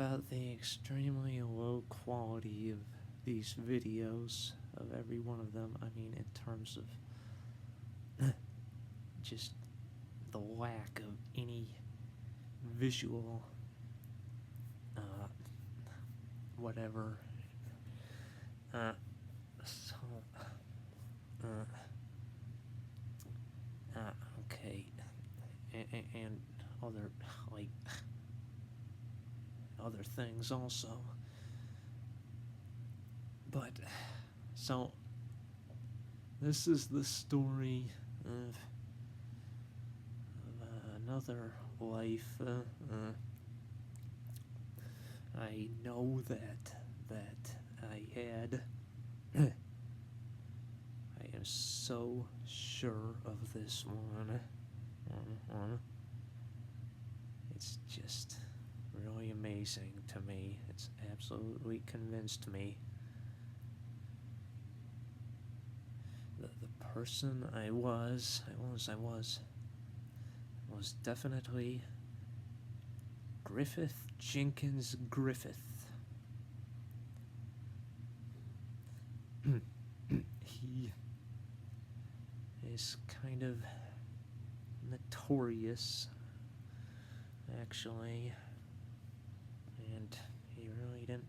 about the extremely low quality of these videos, of every one of them. I mean, in terms of just the lack of any visual, whatever. So, okay, and other, like, other things also. But, so, this is the story of another life. I know that I had. I am so sure of this one. It's just really amazing to me. It's absolutely convinced me. The person I was definitely Griffith Jenkins Griffith. He is kind of notorious, actually, and he really didn't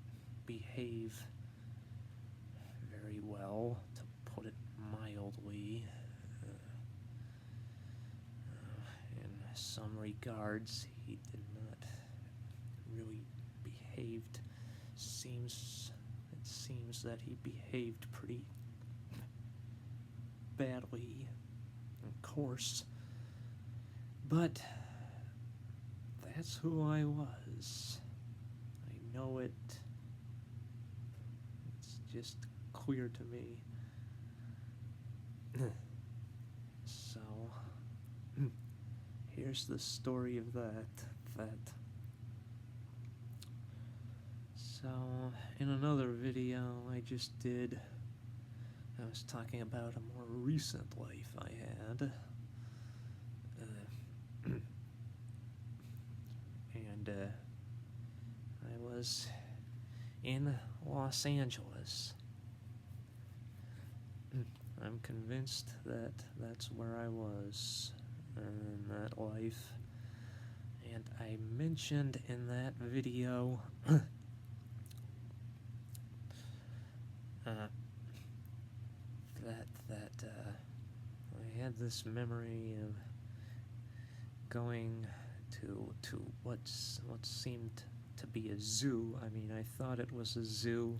behave very well, to put it mildly. In some regards, he did not really behaved. It seems that he behaved pretty badly, of course, but that's who I was. I know it. It's just clear to me. So, here's the story of that. So, in another video I just did, I was talking about a more recent life I had. And I was in Los Angeles. I'm convinced that that's where I was in that life. And I mentioned in that video that I had this memory of going to what seemed to be a zoo. I mean, I thought it was a zoo,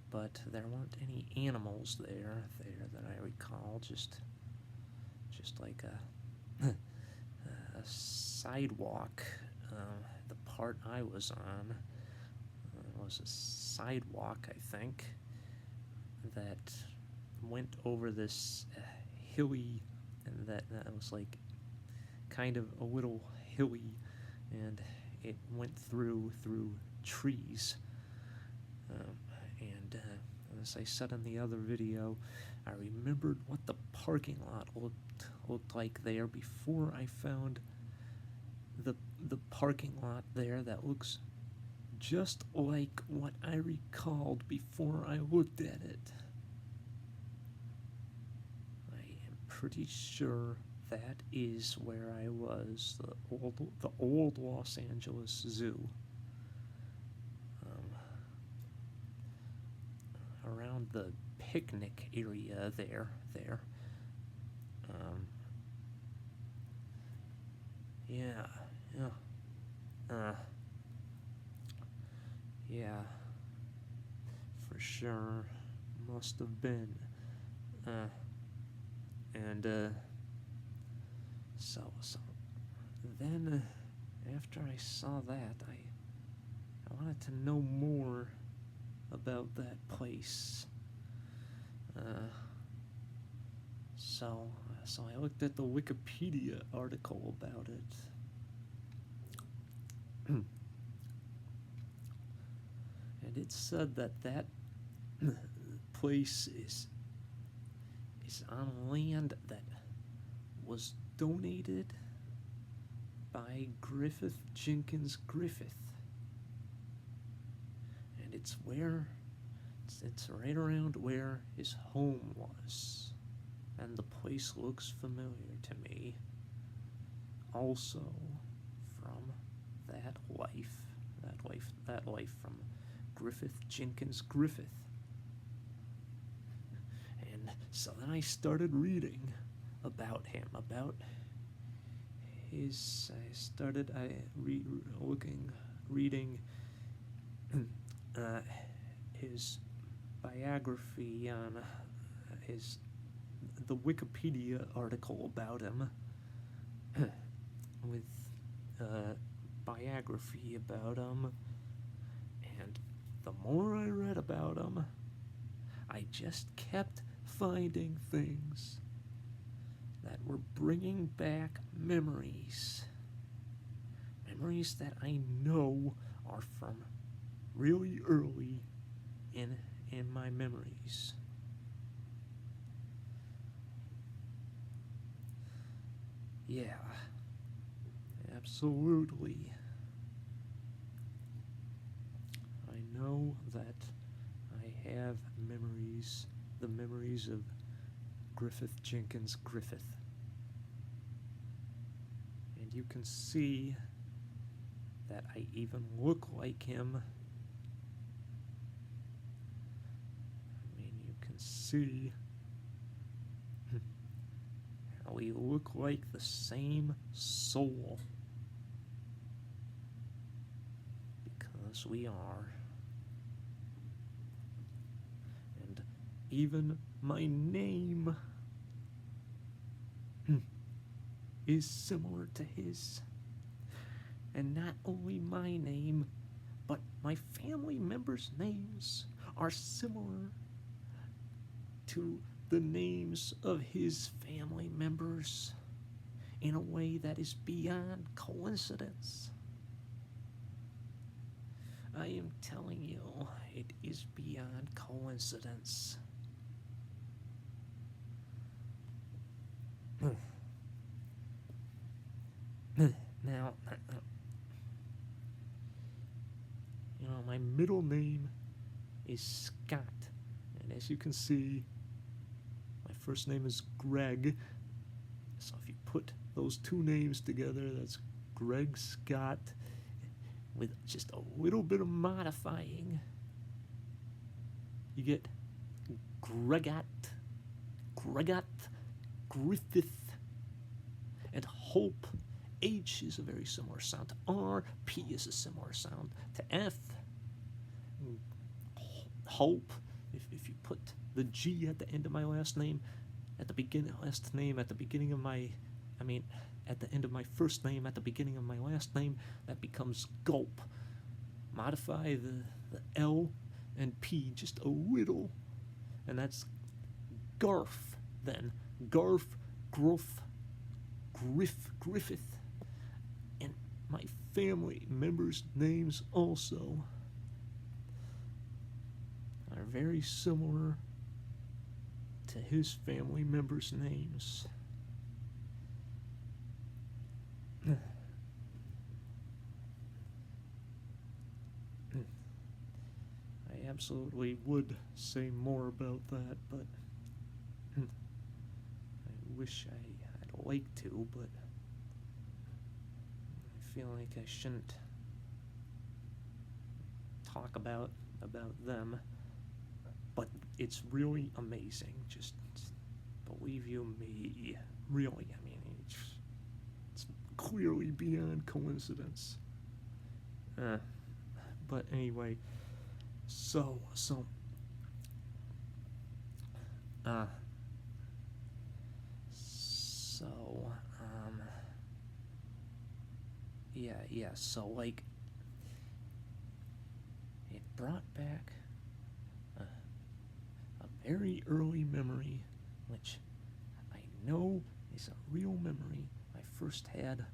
but there weren't any animals there that I recall. Just like a sidewalk. The part I was on was a sidewalk, I think, that went over this hilly, and that was like kind of a little hilly, and it went through trees. And as I said in the other video, I remembered what the parking lot looked like there before I found the parking lot there that looks just like what I recalled before I looked at it. I am pretty sure that is where I was, the old Los Angeles Zoo. Around the picnic area there. Yeah, for sure, must have been. And so then, after I saw that, I wanted to know more about that place. So I looked at the Wikipedia article about it. And it said that place is on land that was donated by Griffith Jenkins Griffith. and it's right around where his home was, and the place looks familiar to me. Also, from that life from Griffith Jenkins Griffith. And so then I started reading about him, about reading his biography on the Wikipedia article about him, with biography about him, and the more I read about him, I just kept finding things that were bringing back memories that I know are from really early in my memories. Yeah, absolutely. I know that I have memories, the memories of Griffith Jenkins Griffith. And you can see that I even look like him. I mean, you can see how we look like the same soul. Because we are. And even my name is similar to his. And not only my name, but my family members' names are similar to the names of his family members in a way that is beyond coincidence. I am telling you, it is beyond coincidence. Now, my middle name is Scott, and as you can see, my first name is Greg, so if you put those two names together, that's Greg Scott, with just a little bit of modifying, you get Gregot Griffith, and Hope. H is a very similar sound to R, P is a similar sound to F, Hope, if you put the G at the end of my last name, at the end of my first name, at the beginning of my last name, that becomes Gulp. Modify the L and P just a little, and that's Garf, then. Garf, Gruff, Griffith. And my family members' names also are very similar to his family members' names. I absolutely would say more about that, but I wish I'd like to, but I feel like I shouldn't talk about them. But it's really amazing. Just believe you me. Really, I mean, it's clearly beyond coincidence. But anyway, so like, it brought back a very early memory, which I know is a real memory I first had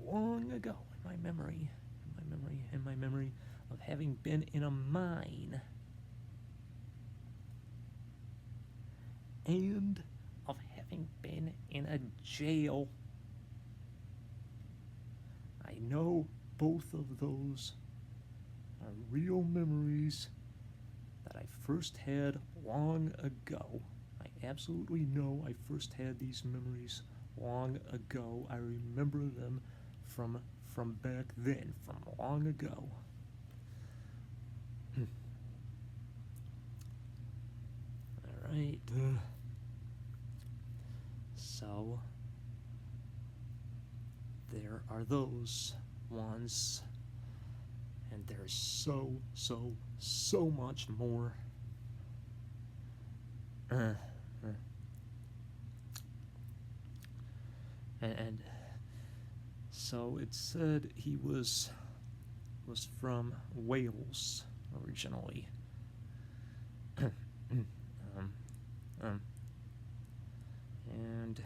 long ago in my memory of having been in a mine and of having been in a jail. I know both of those are are real memories that I first had long ago. I absolutely know I first had these memories long ago. I remember them from back then, from long ago. All right. So there are those ones, and there's so much more. And so it said he was from Wales originally. And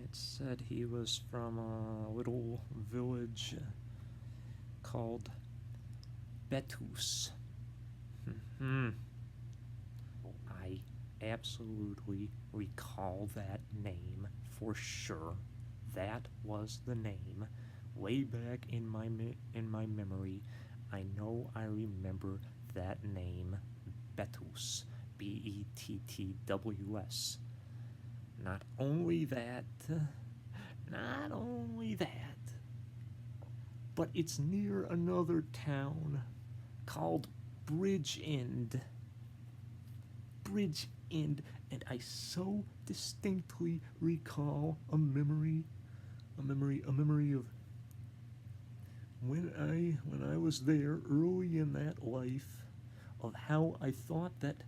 it said he was from a little village called Betus. I absolutely recall that name for sure. That was the name. Way back in my memory, I know I remember that name, Betus, Bettws. Not only that, but it's near another town called Bridgend. And I so distinctly recall a memory of when I was there early in that life, of how I thought that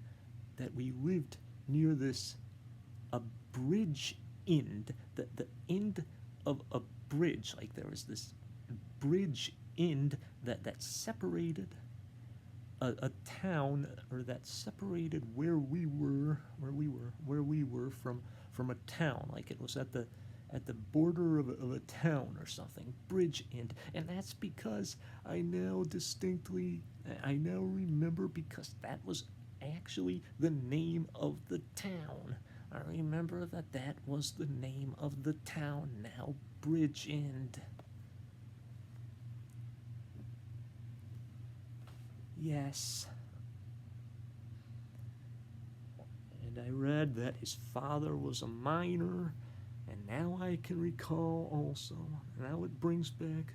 we lived near this a bridge end, the end of a bridge, like there was this bridge end that separated a town, or that separated where we were from a town, like it was at the border of a town or something, bridge end. And that's because I now remember, because that was actually the name of the town. I remember that was the name of the town now, Bridgend. Yes. And I read that his father was a miner, and now I can recall also, now it brings back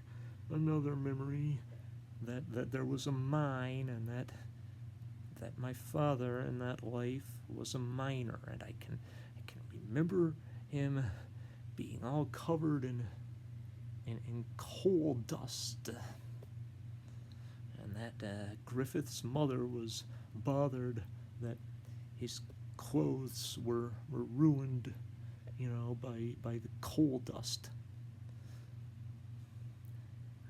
another memory, that there was a mine, and that my father in that life was a miner, and I can remember him being all covered in coal dust, and that Griffith's mother was bothered that his clothes were ruined, by the coal dust.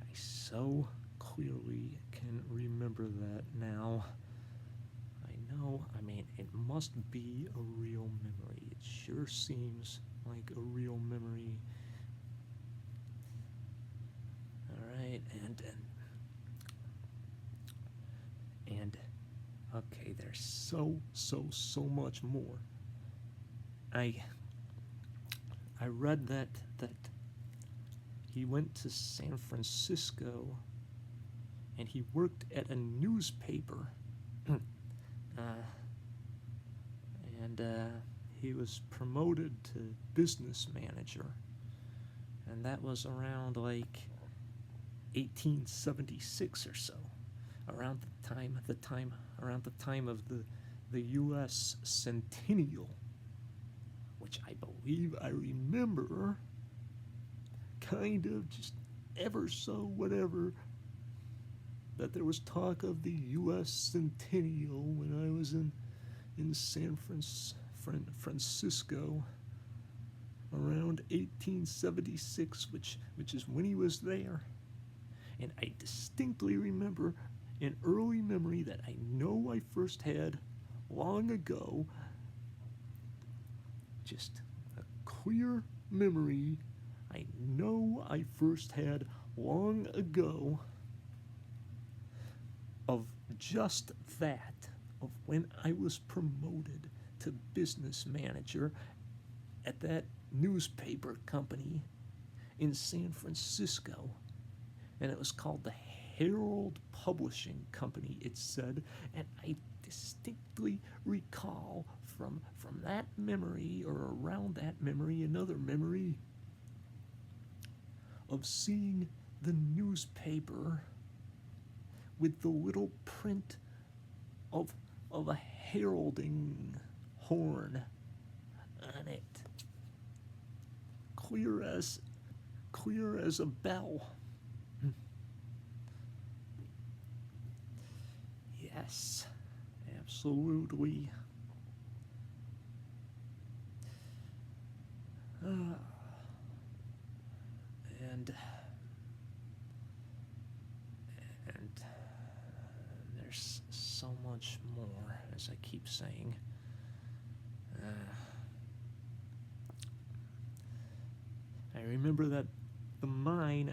I so clearly can remember that now. I mean, it must be a real memory. It sure seems like a real memory. Alright, and okay, there's so much more. I read that he went to San Francisco and he worked at a newspaper. And he was promoted to business manager, and that was around like 1876 or so, around the time of the U.S. Centennial, which I believe I remember kind of just ever so whatever, that there was talk of the U.S. Centennial when I was in San Francisco around 1876, which is when he was there. And I distinctly remember an early memory that I know I first had long ago, just a clear memory I know I first had long ago of just that, of when I was promoted to business manager at that newspaper company in San Francisco, and it was called the Herald Publishing Company, it said, and I distinctly recall from that memory, or around that memory, another memory of seeing the newspaper with the little print of a heralding horn on it, clear as a bell. Yes, absolutely. And there's so much more, as I keep saying. I remember that the mine,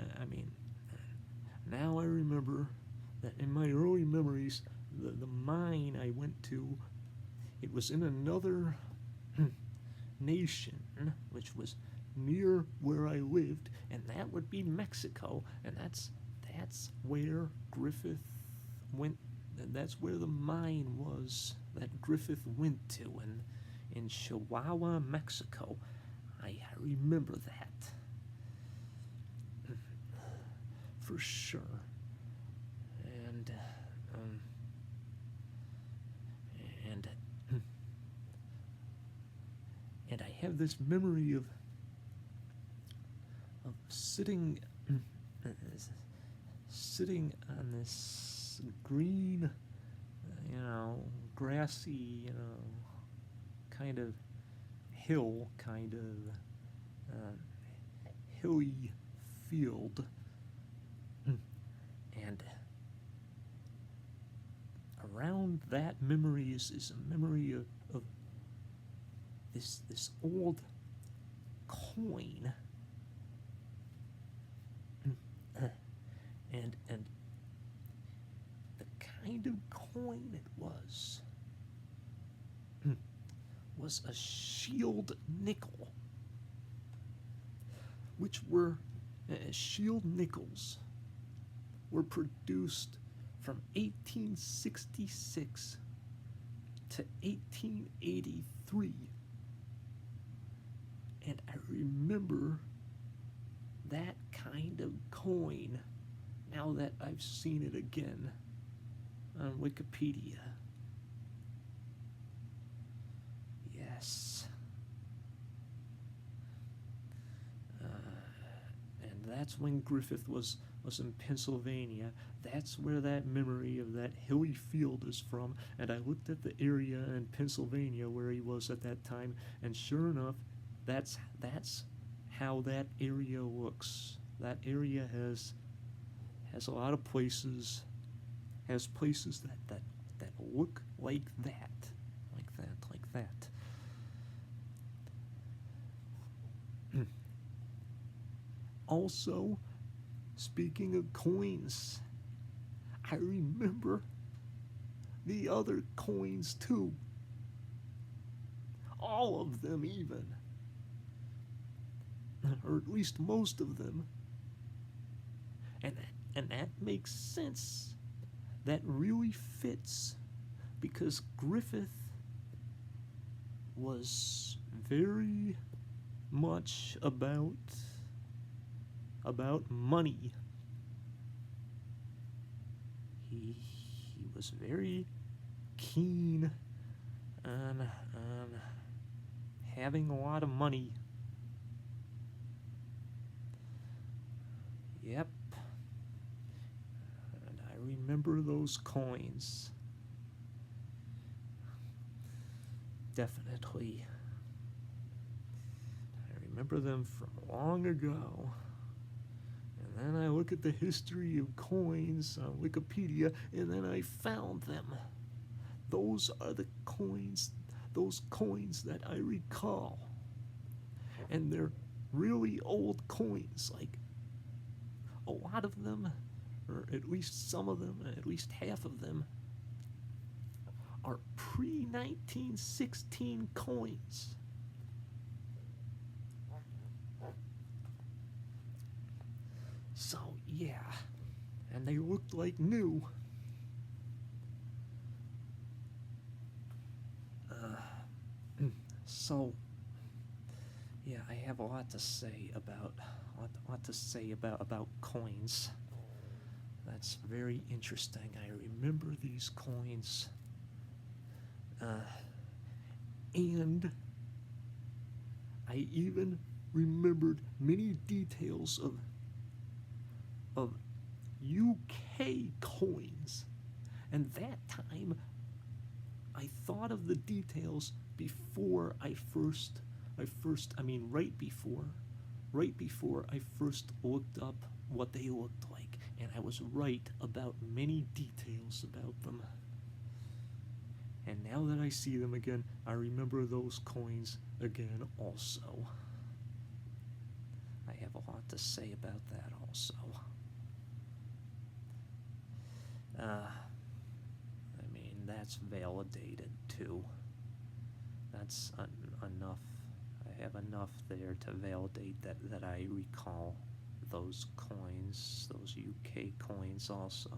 now I remember that in my early memories, the mine I went to, it was in another nation, which was near where I lived, and that would be Mexico, and that's where Griffith went, and that's where the mine was that Griffith went to, in Chihuahua, Mexico. I remember that. For sure. And I have this memory of sitting on this green, grassy, kind of hill, hilly field, and around that memory is a memory of this old coin, and the kind of coin it was a shield nickel, which were shield nickels were produced from 1866 to 1883. And I remember that kind of coin now that I've seen it again on Wikipedia. Yes. And that's when Griffith was in Pennsylvania. That's where that memory of that hilly field is from. And I looked at the area in Pennsylvania where he was at that time, and sure enough, that's how that area looks. That area has a lot of places, has places that look like that. Also, speaking of coins, I remember the other coins too. All of them, even. Or at least most of them. And that makes sense. That really fits, because Griffith was very much about money. He was very keen on having a lot of money. Yep. And I remember those coins. Definitely. I remember them from long ago. And then I look at the history of coins on Wikipedia, and then I found them. Those are the coins, those coins that I recall. And they're really old coins, like a lot of them, or at least some of them, at least half of them, are pre-1916 coins. So, yeah, and they looked like new. So, yeah, I have a lot to say about about coins. That's very interesting. I remember these coins, and I even remembered many details of UK coins. And that time, I thought of the details before right before I first looked up what they looked like, and I was right about many details about them. And now that I see them again, I remember those coins again also. I have a lot to say about that also. I mean, that's validated too. That's enough. I have enough there to validate that I recall those coins, those UK coins also.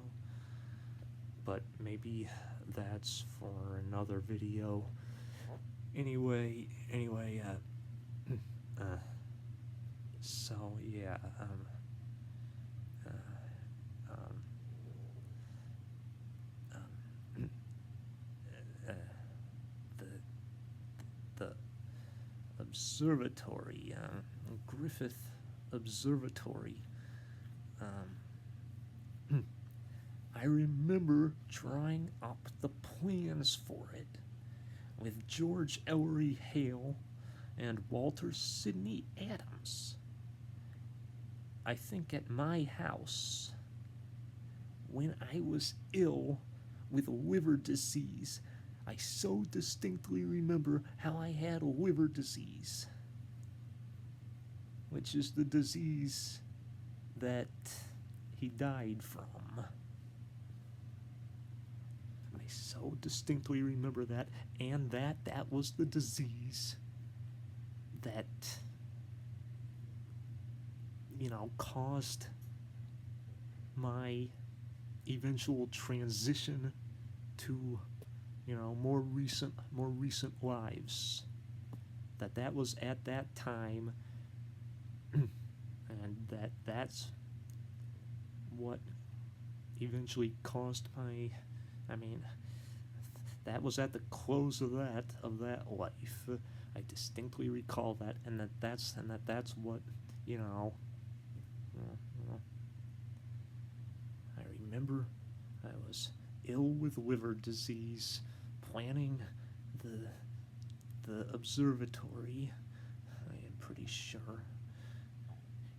But maybe that's for another video. Anyway, so yeah, the observatory, Griffith Observatory. I remember drawing up the plans for it with George Ellery Hale and Walter Sidney Adams. I think at my house when I was ill with liver disease. I so distinctly remember how I had liver disease, which is the disease that he died from. I so distinctly remember that, and that was the disease that, caused my eventual transition to, more recent lives. That was at that time, and that's what eventually caused my, that was at the close of that life. I distinctly recall that, and that's what, I remember I was ill with liver disease, planning the observatory. I am pretty sure.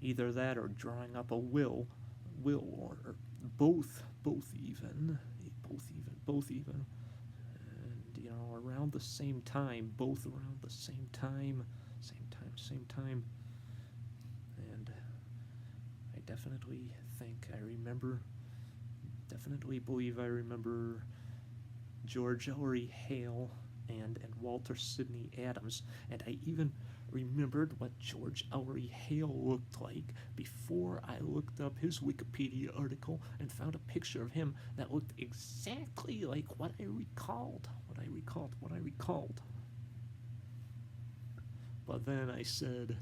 Either that or drawing up a will, or both even. And around the same time, both around the same time. And I definitely believe I remember George Ellery Hale and Walter Sidney Adams, and I even remembered what George Ellery Hale looked like before I looked up his Wikipedia article and found a picture of him that looked exactly like what I recalled. But then I said,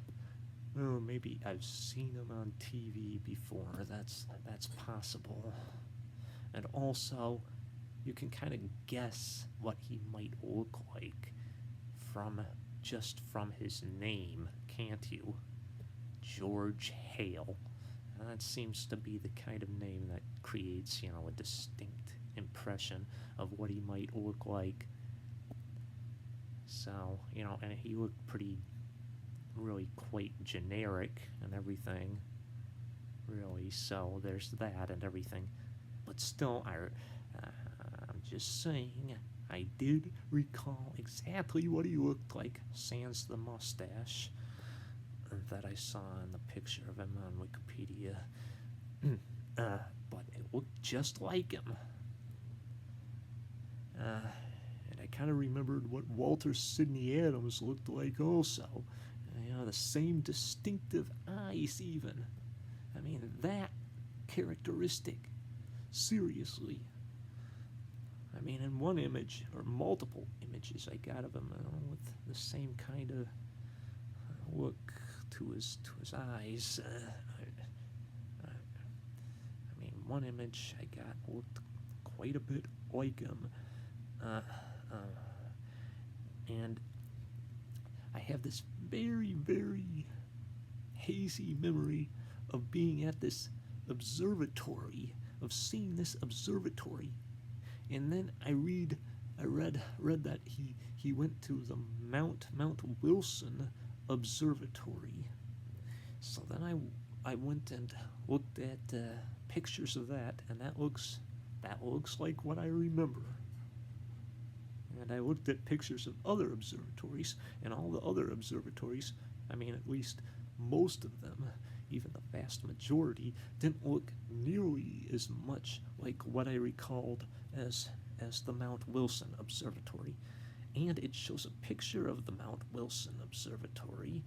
oh, maybe I've seen him on TV before. That's possible. And also, you can kind of guess what he might look like from his name, can't you? George Hale. And that seems to be the kind of name that creates, a distinct impression of what he might look like. So, and he looked really quite generic and everything, really. So there's that and everything. But still, I'm just saying, I did recall exactly what he looked like, sans the mustache that I saw in the picture of him on Wikipedia. But it looked just like him. And I kind of remembered what Walter Sidney Adams looked like also. The same distinctive eyes even. That characteristic seriously. I mean, in one image, or multiple images I got of him with the same kind of look to his eyes. I mean, one image I got looked quite a bit like him. And I have this very, very hazy memory of being at this observatory, of seeing this observatory. And then I read that he went to the Mount Wilson Observatory. So then I went and looked at pictures of that, and that looks like what I remember. And I looked at pictures of other observatories, and all the other observatories, I mean, at least most of them, even the vast majority, didn't look nearly as much like what I recalled as the Mount Wilson Observatory. And it shows a picture of the Mount Wilson Observatory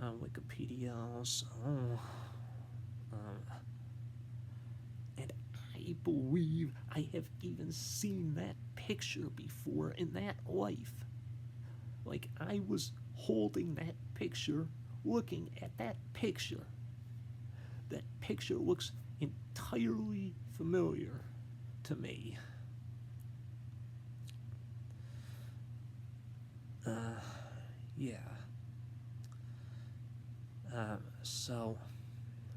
on Wikipedia also. And I believe I have even seen that picture before in that life. Like, I was holding that picture, looking at that picture. That picture looks entirely familiar to me. Yeah. So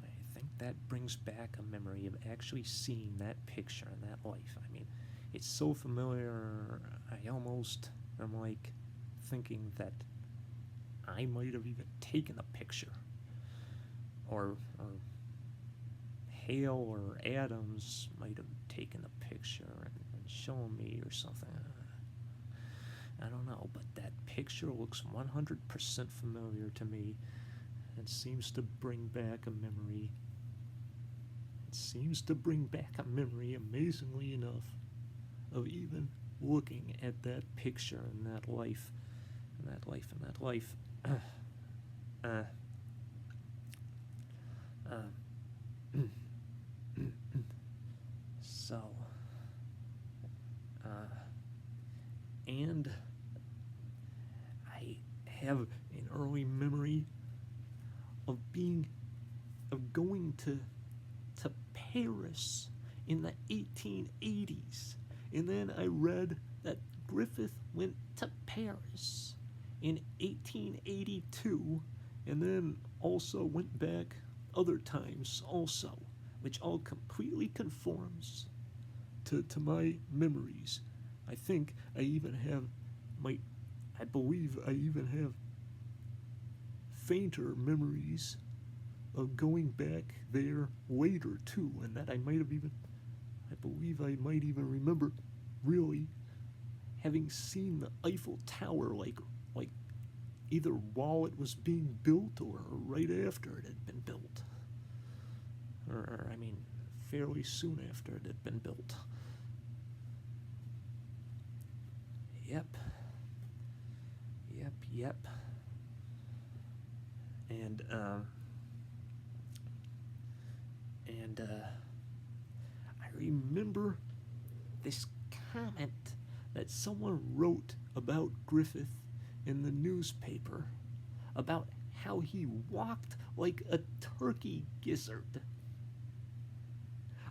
I think that brings back a memory of actually seeing that picture in that life. I mean, it's so familiar, I almost am like thinking that I might have even taken a picture. Or Hale or Adams might have taken a picture and shown me or something. I don't know, but that picture looks 100% familiar to me and seems to bring back a memory. It seems to bring back a memory, amazingly enough, of even looking at that picture in that life. So, and I have an early memory of going to Paris in the 1880s, and then I read that Griffith went to Paris in 1882, and then also went back other times also, which all completely conforms to my memories. I think I even have I believe I even have fainter memories of going back there later too, and that I believe I might even remember really having seen the Eiffel Tower like either while it was being built or right after it had been built. Or I mean, fairly soon after it had been built. Yep. And I remember this comment that someone wrote about Griffith in the newspaper about how he walked like a turkey gizzard.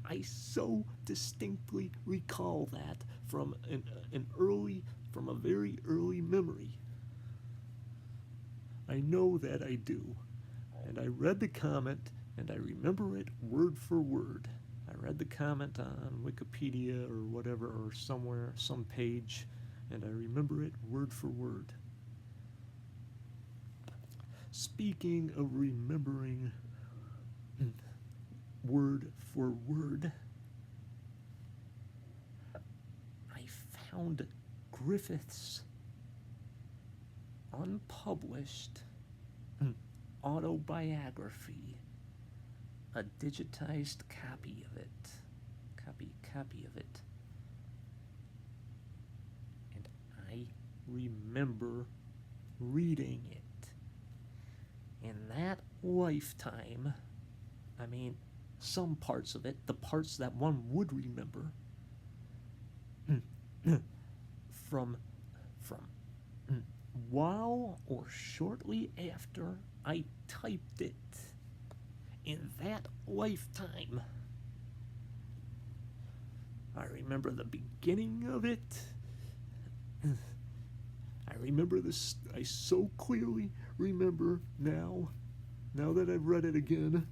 I so distinctly recall that from a very early memory. I know that I do. And I read the comment, and I remember it word for word. I read the comment on Wikipedia or whatever, or somewhere, some page, and I remember it word for word. Speaking of remembering word for word, I found Griffith's unpublished autobiography, a digitized copy of it, and I remember reading it. In that lifetime, I mean, some parts of it, the parts that one would remember, from from while or shortly after I typed it in that lifetime. I remember the beginning of it. I remember this, I so clearly remember now that I've read it again,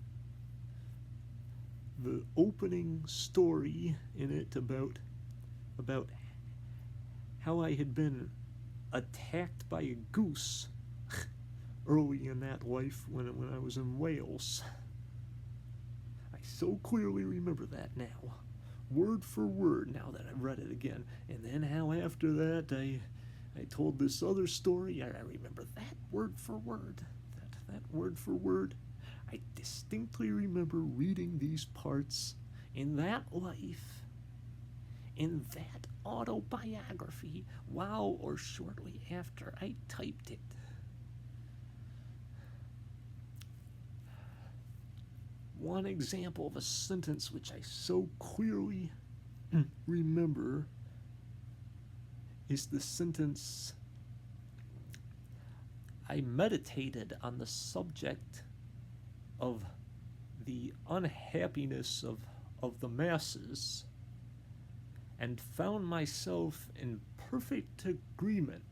the opening story in it about how I had been attacked by a goose early in that life when I was in Wales. I so clearly remember that now, word for word, now that I've read it again. And then how after that I told this other story, I remember that word for word. That word for word. I distinctly remember reading these parts in that life, in that autobiography, while or shortly after I typed it. One example of a sentence which I so clearly remember is the sentence, I meditated on the subject of the unhappiness of the masses and found myself in perfect agreement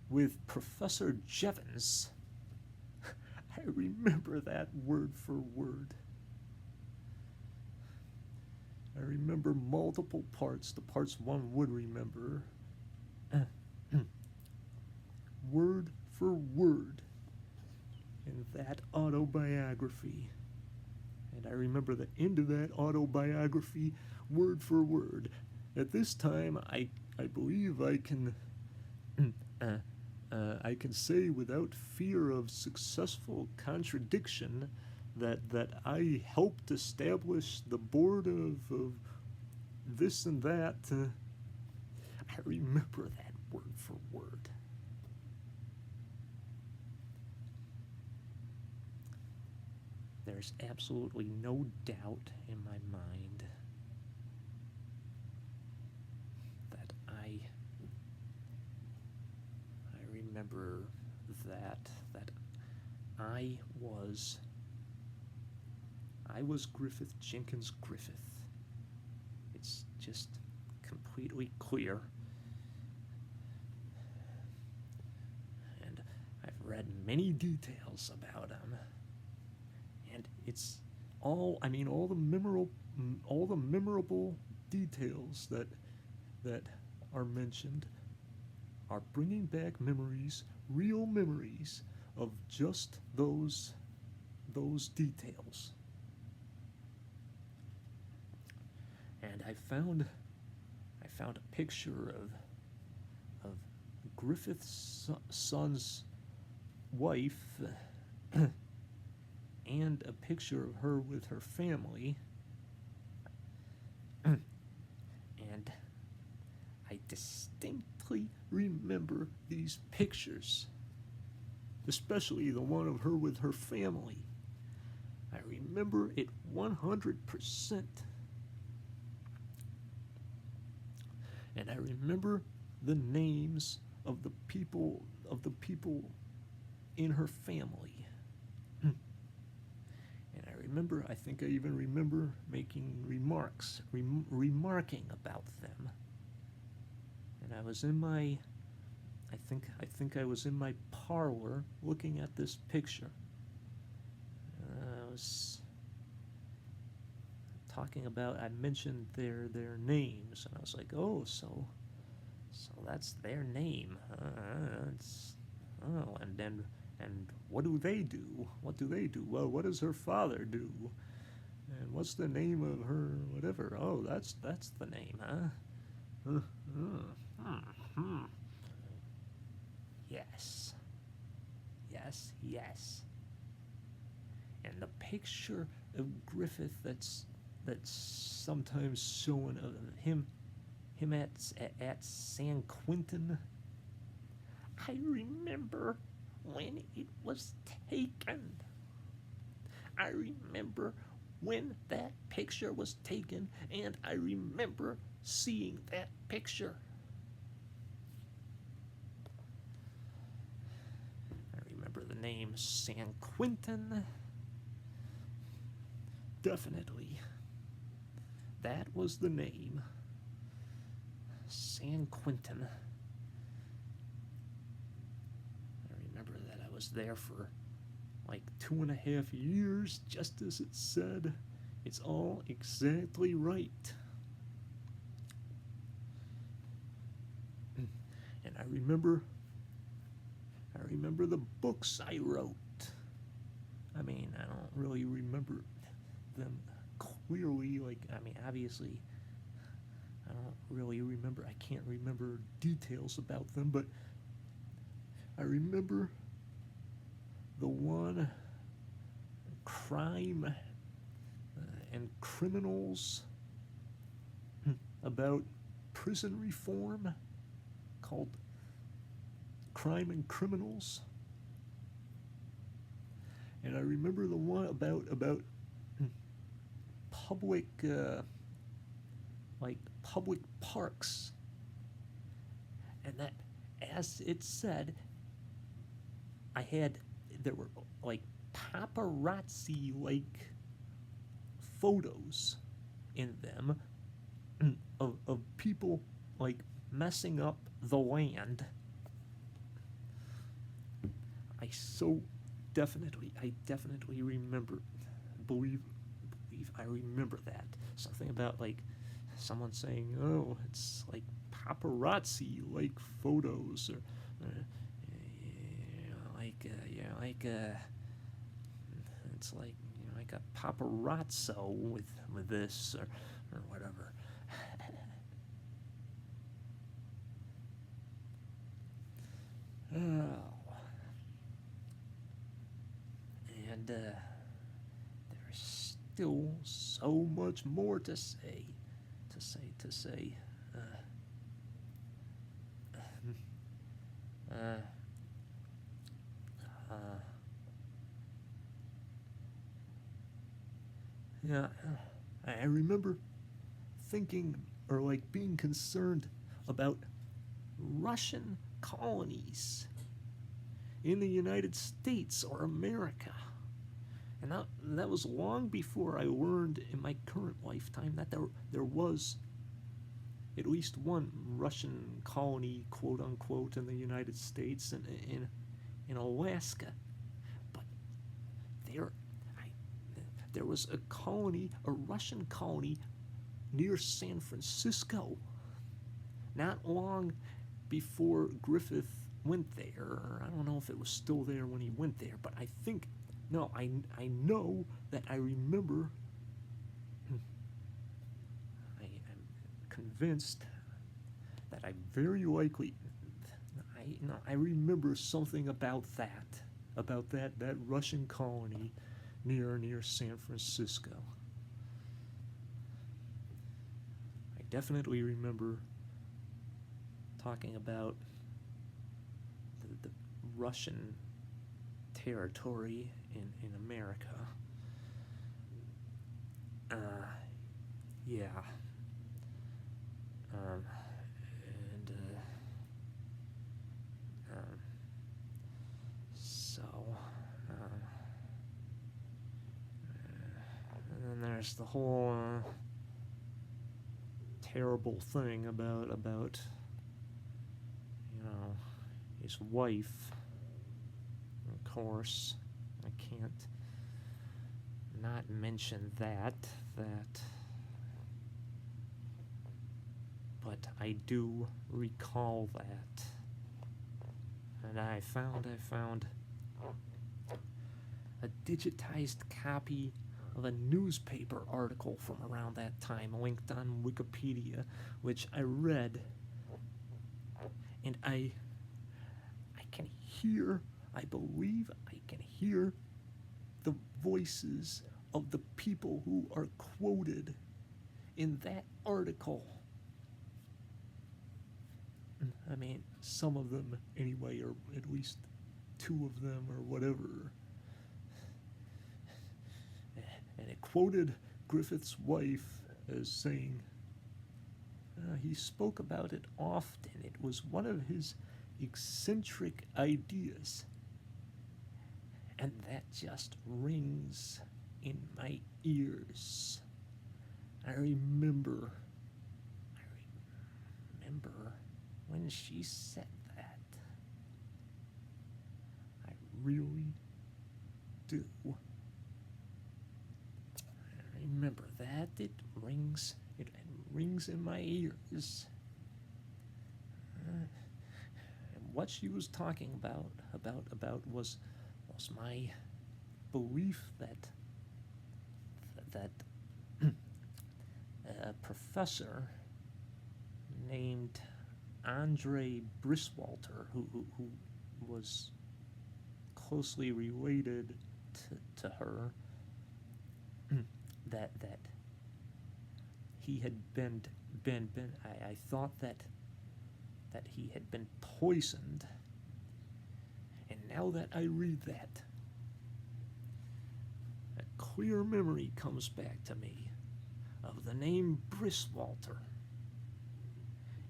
with Professor Jevons. I remember that word for word. I remember multiple parts, the parts one would remember, word for word in that autobiography. And I remember the end of that autobiography word for word. At this time, I believe I can say without fear of successful contradiction that I helped establish the board of this and that. I remember that word for word. There's absolutely no doubt in my mind that I remember that I was Griffith Jenkins Griffith. It's just completely clear. And I've read many details about him. And it's all the memorable details that are mentioned are bringing back memories, real memories of just those details. And I found a picture of Griffith's son's wife and a picture of her with her family. And I distinctly remember these pictures, especially the one of her with her family. I remember it 100%. And I remember the names of the people in her family. And I think I even remember making remarking about them. And I was in my, I think I was in my parlor looking at this picture. I was talking about, I mentioned their names, and I was like, oh, so that's their name. And what do they do? What do they do? Well, what does her father do? And what's the name of her whatever? Oh, that's the name, huh? Yes. And the picture of Griffith that's sometimes shown of him at San Quentin. I remember when it was taken. I remember when that picture was taken, and I remember seeing that picture. I remember the name San Quentin. Definitely. That was the name. San Quentin. I remember that I was there for like 2.5 years, just as it said. It's all exactly right. And I remember the books I wrote. I mean, I don't really remember them clearly. Like, I mean, obviously, I don't really remember. I can't remember details about them, but I remember the one, Crime and Criminals, about prison reform, called Crime and Criminals. And I remember the one about public public parks, and that, as it said, there were like paparazzi like photos in them of people like messing up the land. I definitely believe I remember that. Something about like someone saying, "Oh, it's like paparazzi like photos," or it's like, like a paparazzo with this or whatever. Oh. And there's still so much more to say. Yeah, I remember thinking, or like being concerned about Russian colonies in the United States or America. And that was long before I learned in my current lifetime that there was at least one Russian colony, quote unquote, in the United States and in Alaska. But there was a Russian colony near San Francisco. Not long before Griffith went there. I don't know if it was still there when he went there, but I think, no, I know that I remember, I'm convinced that I very likely, I remember something about that Russian colony near San Francisco. I definitely remember talking about the Russian territory in America. Yeah. And then there's the whole terrible thing about his wife. Of course, I can't not mention that, but I do recall that. And I found a digitized copy of a newspaper article from around that time linked on Wikipedia, which I read, and I believe I can hear the voices of the people who are quoted in that article. I mean, some of them anyway, or at least two of them or whatever. and it quoted Griffith's wife as saying, he spoke about it often. It was one of his eccentric ideas. And that just rings in my ears. I remember when she said that. I really do. I remember that. It rings in my ears. And what she was talking about was my belief that a professor named Andre Briswalter, who was closely related to her, that he had been I thought that he had been poisoned, and now that I read that, a clear memory comes back to me of the name Briswalter,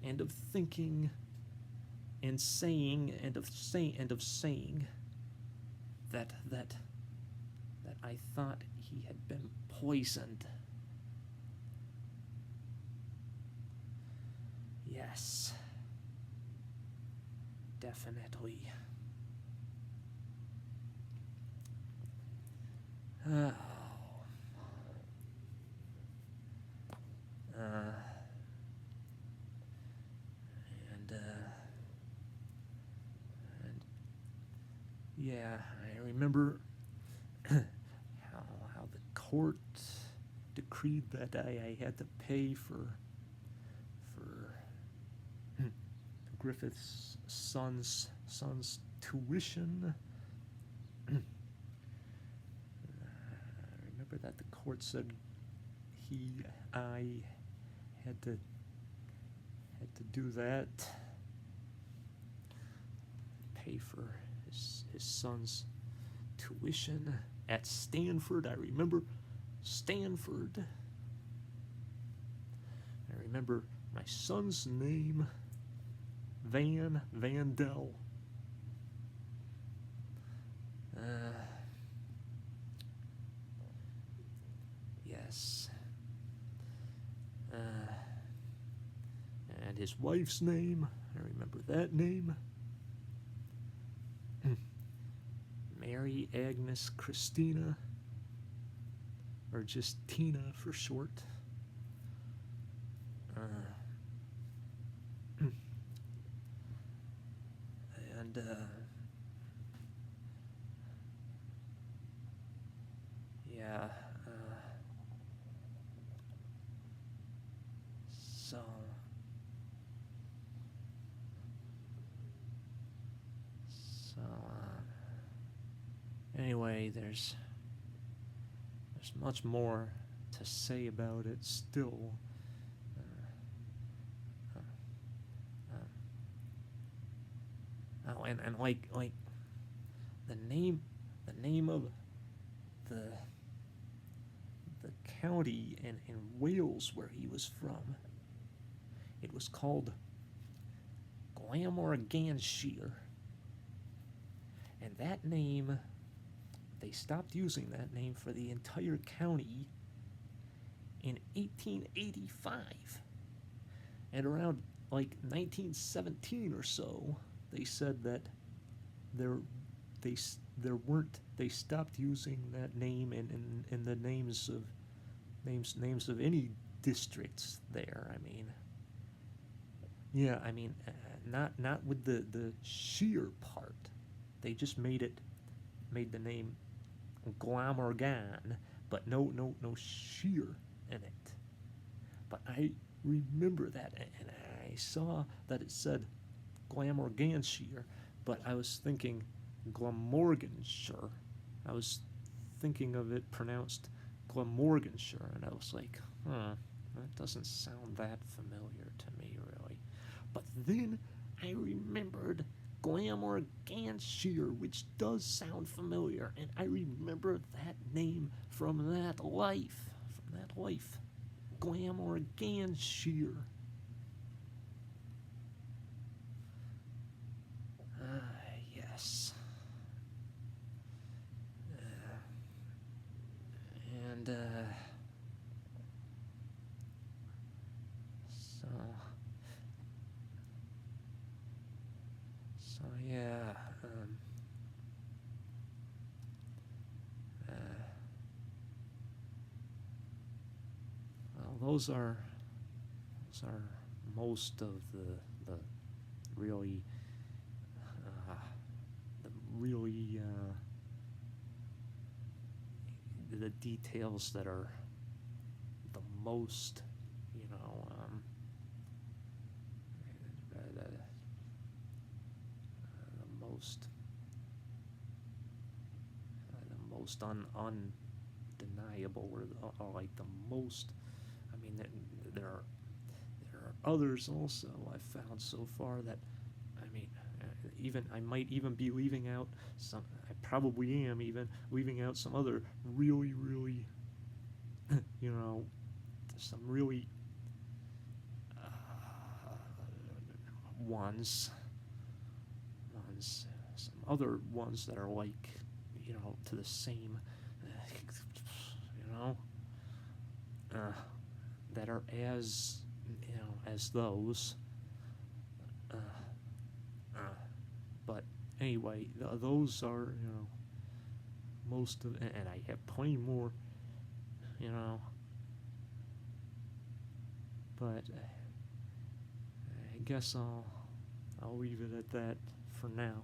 and of thinking and saying that I thought he had been poisoned. Yes, definitely. Oh. And yeah, I remember how the court decreed that I had to pay for Griffith's son's tuition. I remember that the court said I had to do that, pay for his son's tuition at Stanford. I remember Stanford. I remember my son's name, Van Vandel. Yes. And his wife's name, I remember that name. Mary Agnes Christina, or just Tina for short. And yeah, anyway, there's much more to say about it still. And like the name of the county in Wales where he was from, it was called Glamorganshire. And that name, they stopped using that name for the entire county in 1885. And around like 1917 or so, they said that they stopped using that name in the names of any districts there. I mean, yeah, I mean, not with the sheer part. They just made the name Glamorgan, but no sheer in it. But I remember that, and I saw that it said Glamorganshire, but I was thinking Glamorganshire. I was thinking of it pronounced Glamorganshire, and I was like, that doesn't sound that familiar to me, really. But then I remembered Glamorganshire, which does sound familiar, and I remember that name from that life. Glamorganshire. Yes. And, so, yeah, well, those are most of the really, the really, the details that are the most, the most, undeniable, or like the most. I mean, there are others also I've found so far that, I mean, I might even be leaving out some. I probably am even leaving out some other really, really, some really ones, some other ones that are like, to the same, that are as, as those. But anyway, those are, most of, and I have plenty more, but I guess I'll leave it at that for now.